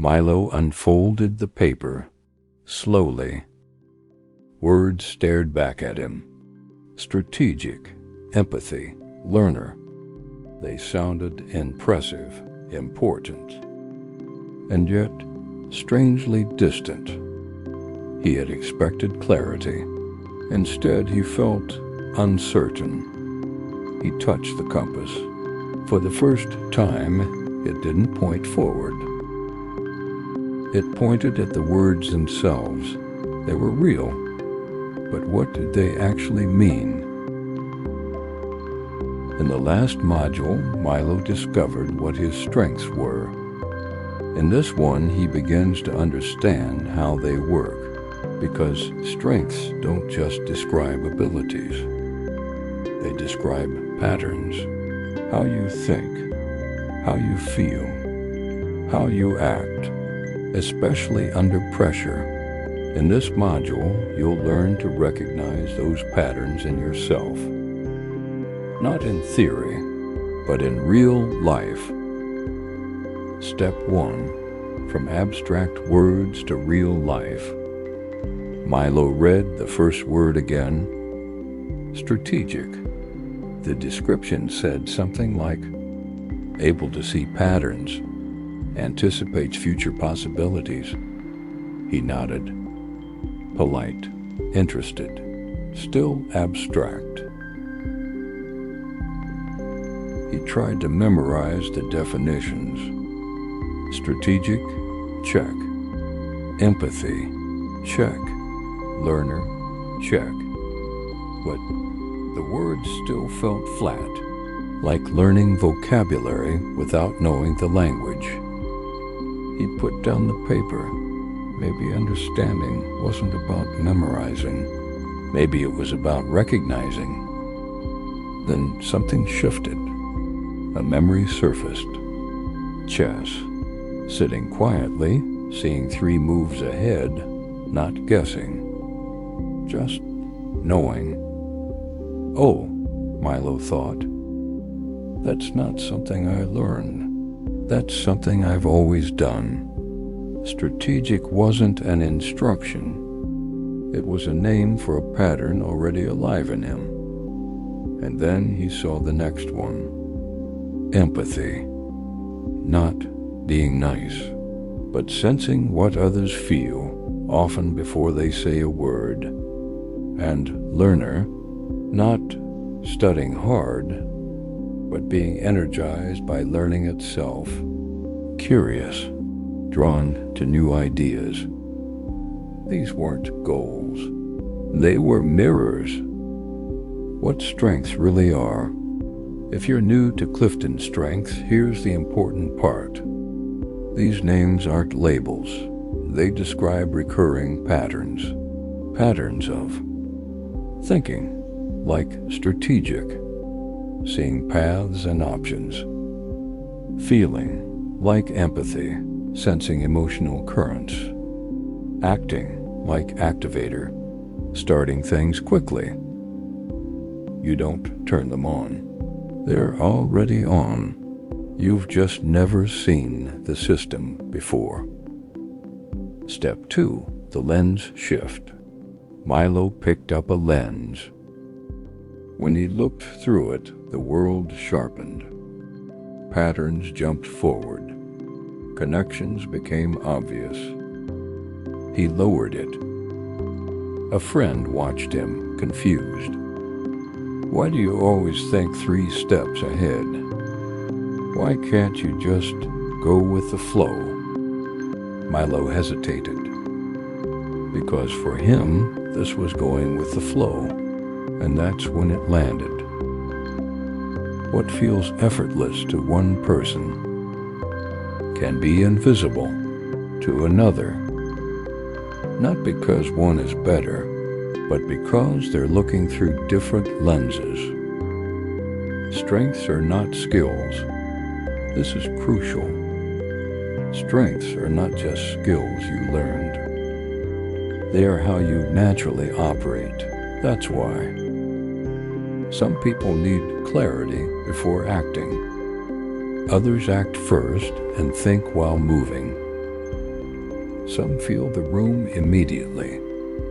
Milo unfolded the paper, slowly. Words stared back at him. Strategic, empathy, learner. They sounded impressive, important, and yet strangely distant. He had expected clarity. Instead, he felt uncertain. He touched the compass. For the first time, it didn't point forward. It pointed at the words themselves. They were real, but what did they actually mean? In the last module, Milo discovered what his strengths were. In this one, he begins to understand how they work, because strengths don't just describe abilities. They describe patterns, how you think, how you feel, how you act, especially under pressure. In this module, you'll learn to recognize those patterns in yourself. Not in theory, but in real life. Step 1. From abstract words to real life. Milo read the first word again. Strategic. The description said something like, able to see patterns, anticipates future possibilities. He nodded. Polite, interested, still abstract. He tried to memorize the definitions. Strategic, check. Empathy, check. Learner, check. But the words still felt flat, like learning vocabulary without knowing the language. He put down the paper. Maybe understanding wasn't about memorizing. Maybe it was about recognizing. Then something shifted. A memory surfaced. Chess. Sitting quietly, seeing 3 moves ahead, not guessing. Just knowing. Oh, Milo thought. That's not something I learned. That's something I've always done. Strategic wasn't an instruction. It was a name for a pattern already alive in him. And then he saw the next one. Empathy. Not being nice, but sensing what others feel, often before they say a word. And learner. Not studying hard, but being energized by learning itself. Curious. Drawn to new ideas. These weren't goals. They were mirrors. What strengths really are. If you're new to CliftonStrengths, here's the important part. These names aren't labels. They describe recurring patterns. Patterns of thinking, like strategic, seeing paths and options. Feeling, like empathy, sensing emotional currents. Acting, like activator, starting things quickly. You don't turn them on. They're already on. You've just never seen the system before. Step 2, the lens shift. Milo picked up a lens. When he looked through it, the world sharpened. Patterns jumped forward. Connections became obvious. He lowered it. A friend watched him, confused. Why do you always think 3 steps ahead? Why can't you just go with the flow? Milo hesitated. Because for him, this was going with the flow, and that's when it landed. What feels effortless to one person can be invisible to another. Not because one is better, but because they're looking through different lenses. Strengths are not skills. This is crucial. Strengths are not just skills you learned. They are how you naturally operate. That's why. Some people need clarity before acting. Others act first and think while moving. Some feel the room immediately.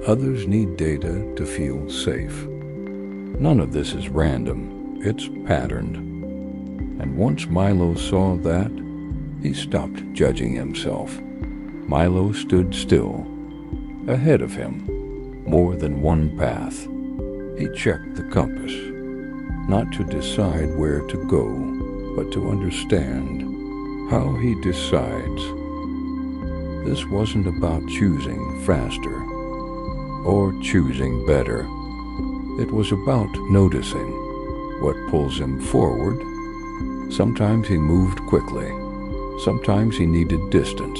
Others need data to feel safe. None of this is random. It's patterned. And once Milo saw that, he stopped judging himself. Milo stood still. Ahead of him, more than one path. He checked the compass, not to decide where to go, but to understand how he decides. This wasn't about choosing faster or choosing better. It was about noticing what pulls him forward. Sometimes he moved quickly. Sometimes he needed distance.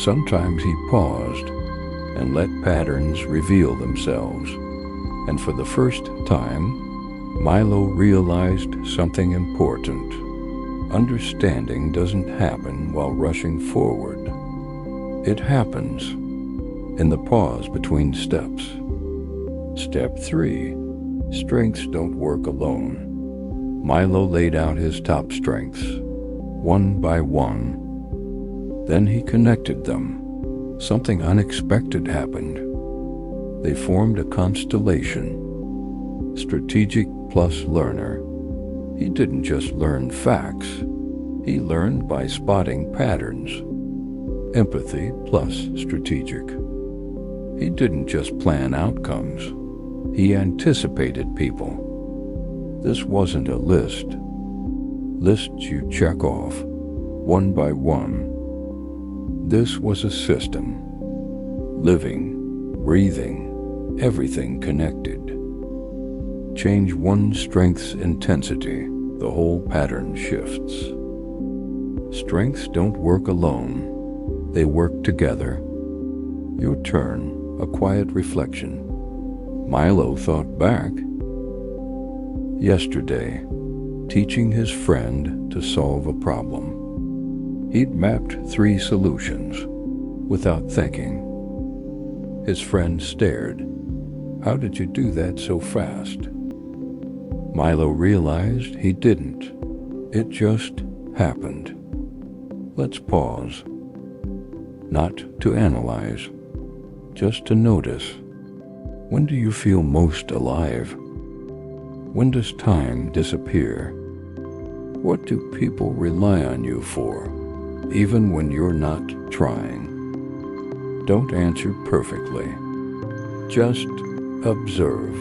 Sometimes he paused and let patterns reveal themselves. And for the first time, Milo realized something important. Understanding doesn't happen while rushing forward. It happens in the pause between steps. Step 3. Strengths don't work alone. Milo laid out his top strengths, one by one. Then he connected them. Something unexpected happened. They formed a constellation. Strategic plus learner. He didn't just learn facts. He learned by spotting patterns. Empathy plus strategic. He didn't just plan outcomes. He anticipated people. This wasn't a list. Lists you check off, one by one. This was a system. Living, breathing, everything connected. Change one strength's intensity, the whole pattern shifts. Strengths don't work alone. They work together. Your turn, a quiet reflection. Milo thought back. Yesterday, teaching his friend to solve a problem. He'd mapped 3 solutions without thinking. His friend stared. "How did you do that so fast?" Milo realized he didn't. It just happened. Let's pause. Not to analyze, just to notice. When do you feel most alive? When does time disappear? What do people rely on you for, even when you're not trying? Don't answer perfectly. Just observe.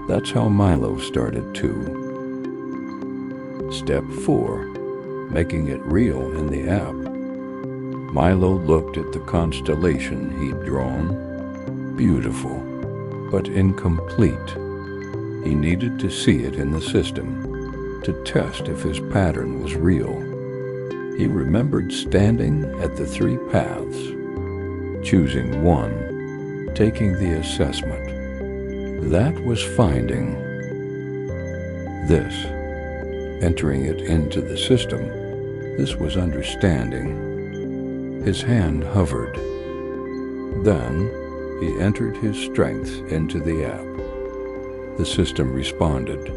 That's how Milo started too. Step 4. Making it real in the app. Milo looked at the constellation he'd drawn. Beautiful, but incomplete. He needed to see it in the system, to test if his pattern was real. He remembered standing at the 3 paths, choosing one, taking the assessment. That was finding. This, entering it into the system, this was understanding. His hand hovered. Then, he entered his strengths into the app. The system responded.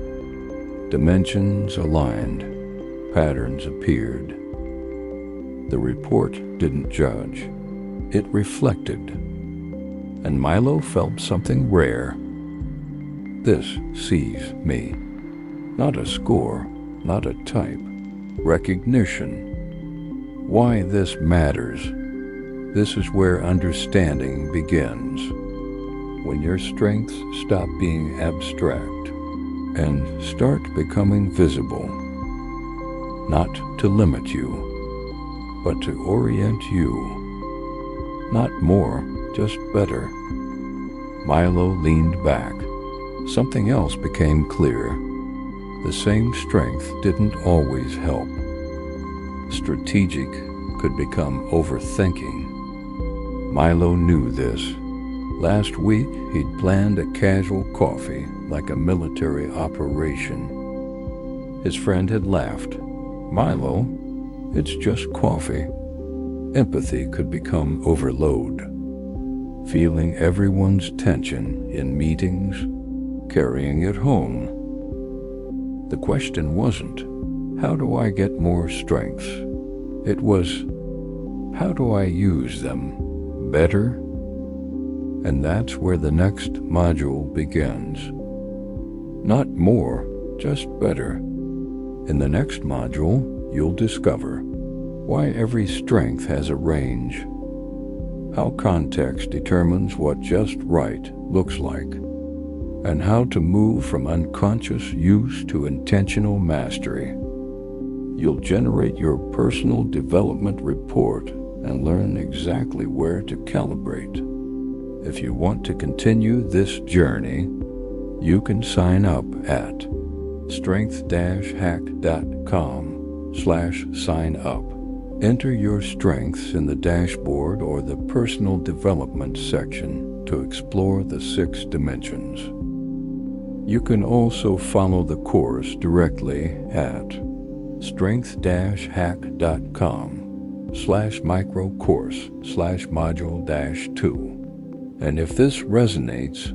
Dimensions aligned. Patterns appeared. The report didn't judge. It reflected. And Milo felt something rare. This sees me. Not a score, not a type. Recognition. Why this matters. This is where understanding begins. When your strengths stop being abstract and start becoming visible. Not to limit you, but to orient you. Not more, just better. Milo leaned back. Something else became clear. The same strength didn't always help. Strategic could become overthinking. Milo knew this. Last week, he'd planned a casual coffee, like a military operation. His friend had laughed. "Milo, it's just coffee." Empathy could become overload. Feeling everyone's tension in meetings, carrying it home. The question wasn't, how do I get more strengths? It was, How do I use them better? And that's where the next module begins. Not more, just better. In the next module, you'll discover why every strength has a range, how context determines what just right looks like, and how to move from unconscious use to intentional mastery. You'll generate your personal development report and learn exactly where to calibrate. If you want to continue this journey, you can sign up at strength-hack.com/sign up. Enter your strengths in the dashboard or the personal development section to explore the 6 dimensions. You can also follow the course directly at strength-hack.com/microcourse/module-2. And if this resonates,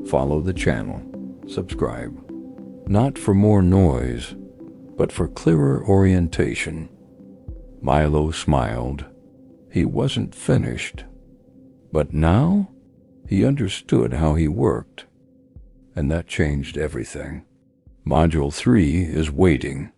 follow the channel, subscribe. Not for more noise, but for clearer orientation. Milo smiled. He wasn't finished. But now, he understood how he worked. And that changed everything. Module 3 is waiting.